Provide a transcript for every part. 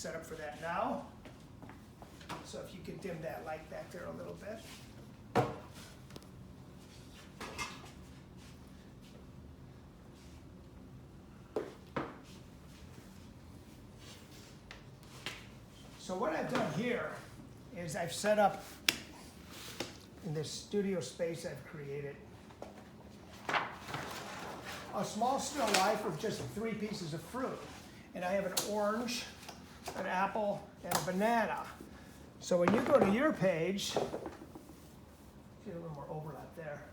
set up for that now. So if you could dim that light back there a little bit. So what I've done here is I've set up in this studio space I've created a small still life of just 3 pieces of fruit. And I have an orange, an apple, and a banana. So when you go to your page, see a little more overlap there.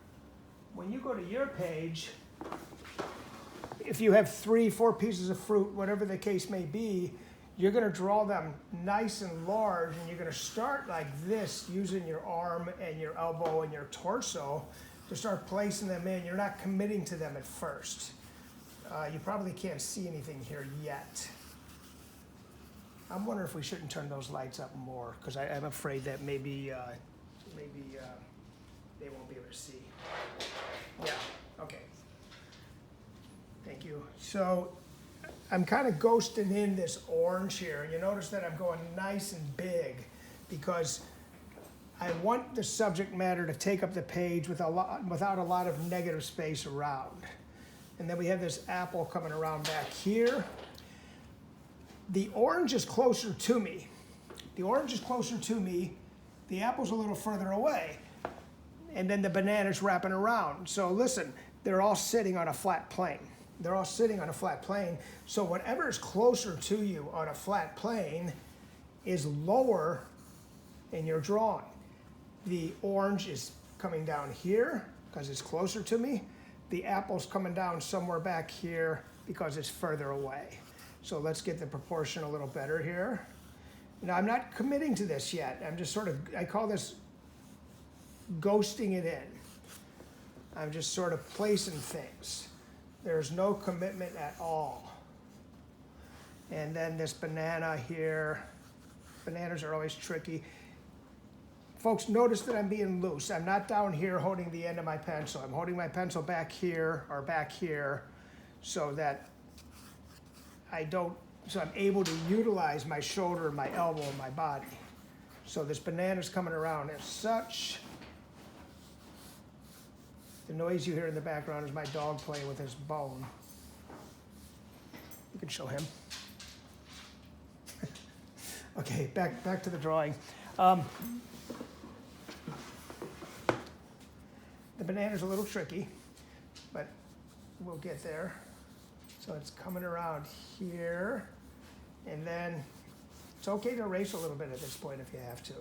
When you go to your page, if you have 3, 4 pieces of fruit, whatever the case may be, you're going to draw them nice and large, and you're going to start like this using your arm and your elbow and your torso to start placing them in. You're not committing to them at first. You probably can't see anything here yet. I'm wondering if we shouldn't turn those lights up more, because I'm afraid that maybe they won't be able to see. Yeah, okay. Thank you. So I'm kind of ghosting in this orange here. You notice that I'm going nice and big because I want the subject matter to take up the page without a lot of negative space around. And then we have this apple coming around back here. The orange is closer to me. The orange is closer to me. The apple's a little further away. And then the banana's wrapping around. So listen, they're all sitting on a flat plane. They're all sitting on a flat plane. So whatever is closer to you on a flat plane is lower in your drawing. The orange is coming down here because it's closer to me. The apple's coming down somewhere back here because it's further away. So let's get the proportion a little better here. Now I'm not committing to this yet. I'm just I call this ghosting it in. I'm just sort of placing things. There's no commitment at all. And then this banana here. Bananas are always tricky. Folks, notice that I'm being loose. I'm not down here holding the end of my pencil. I'm holding my pencil back here or back here so that I'm able to utilize my shoulder, my elbow, and my body. So this banana's coming around as such. The noise you hear in the background is my dog playing with his bone. You can show him. Okay, back to the drawing. The banana's a little tricky, but we'll get there. So it's coming around here, and then it's okay to erase a little bit at this point if you have to.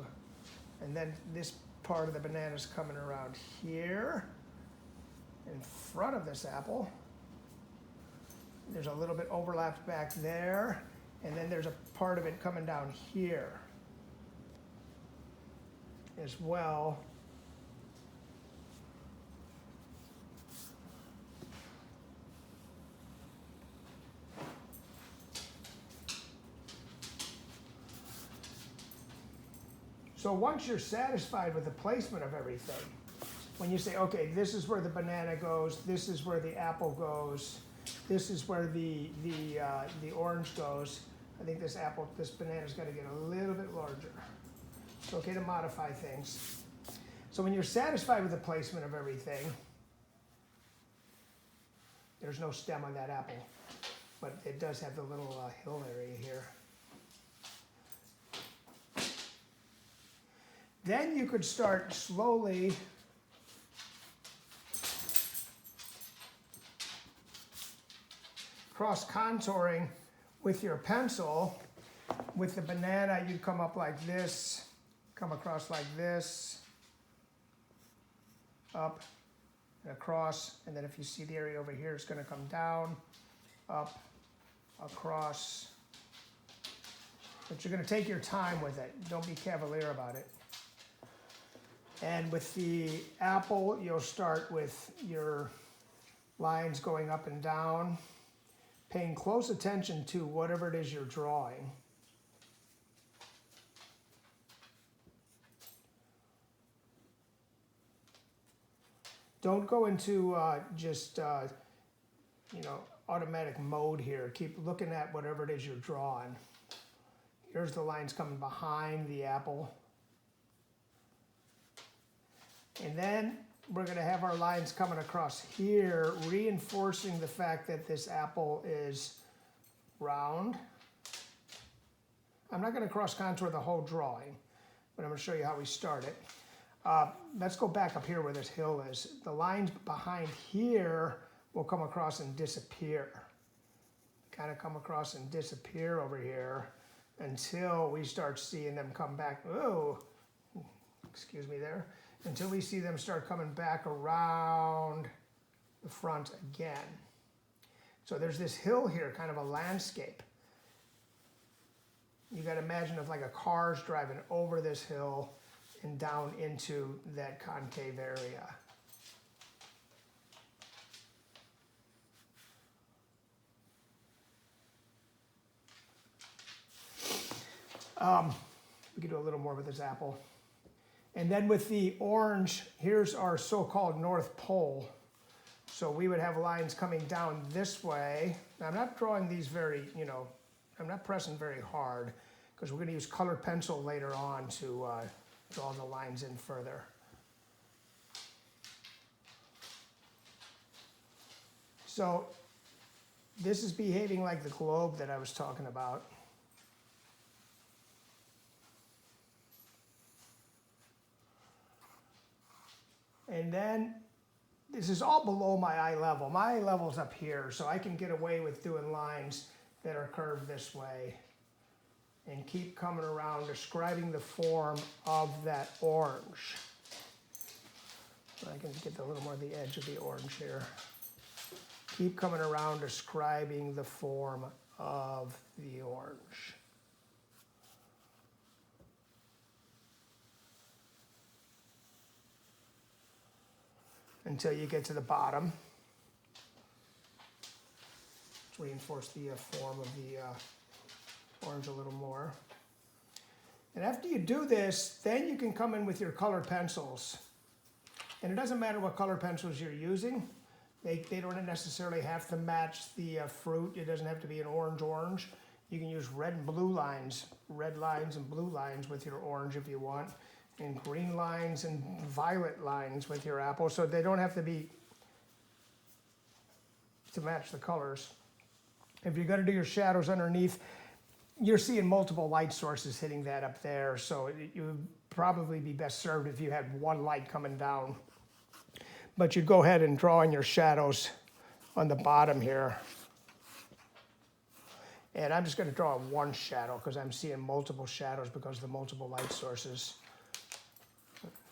And then this part of the banana's coming around here in front of this apple. There's a little bit overlapped back there, and then there's a part of it coming down here as well. So once you're satisfied with the placement of everything, when you say, okay, this is where the banana goes, this is where the apple goes, this is where the orange goes, I think this banana's got to get a little bit larger. It's okay to modify things. So when you're satisfied with the placement of everything, there's no stem on that apple, but it does have the little hill area here. Then you could start slowly cross-contouring with your pencil. With the banana, you'd come up like this, come across like this, up and across, and then if you see the area over here, it's going to come down, up, across. But you're going to take your time with it. Don't be cavalier about it. And with the apple, you'll start with your lines going up and down, paying close attention to whatever it is you're drawing. Don't go into automatic mode here. Keep looking at whatever it is you're drawing. Here's the lines coming behind the apple. And then we're going to have our lines coming across here, reinforcing the fact that this apple is round. I'm not going to cross contour the whole drawing, but I'm going to show you how we start it. Let's go back up here where this hill is. The lines behind here will come across and disappear. Kind of come across and disappear over here until we start seeing them come back. Oh, excuse me there. Until we see them start coming back around the front again. So there's this hill here, kind of a landscape. You got to imagine if like a car's driving over this hill and down into that concave area. We could do a little more with this apple. And then with the orange, here's our so-called North Pole. So we would have lines coming down this way. Now I'm not drawing these very, I'm not pressing very hard because we're going to use colored pencil later on to draw the lines in further. So this is behaving like the globe that I was talking about. And then this is all below my eye level. My eye level's up here, so I can get away with doing lines that are curved this way and keep coming around, describing the form of that orange. So I can get a little more of the edge of the orange here. Keep coming around, describing the form of the orange. Until you get to the bottom. Let's reinforce the form of the orange a little more. And after you do this, then you can come in with your colored pencils. And it doesn't matter what color pencils you're using. They don't necessarily have to match the fruit. It doesn't have to be an orange. You can use red and blue lines, red lines and blue lines with your orange if you want. And green lines and violet lines with your apple, so they don't have to be to match the colors. If you're going to do your shadows underneath, you're seeing multiple light sources hitting that up there, so it would probably be best served if you had one light coming down. But you go ahead and draw in your shadows on the bottom here. And I'm just going to draw one shadow because I'm seeing multiple shadows because of the multiple light sources.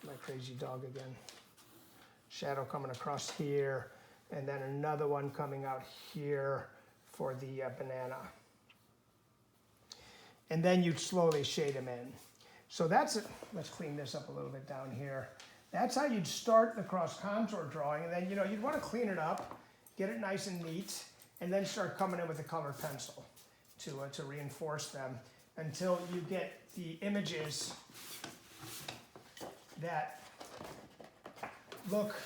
My crazy dog again. Shadow coming across here, and then another one coming out here for the banana. And then you'd slowly shade them in. So that's it. Let's clean this up a little bit down here. That's how you'd start the cross contour drawing, and then you'd want to clean it up, get it nice and neat, and then start coming in with a colored pencil to reinforce them until you get the images that look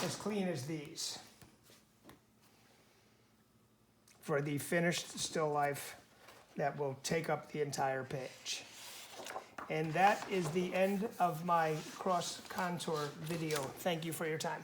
as clean as these for the finished still life that will take up the entire page. And that is the end of my cross contour video. Thank you for your time.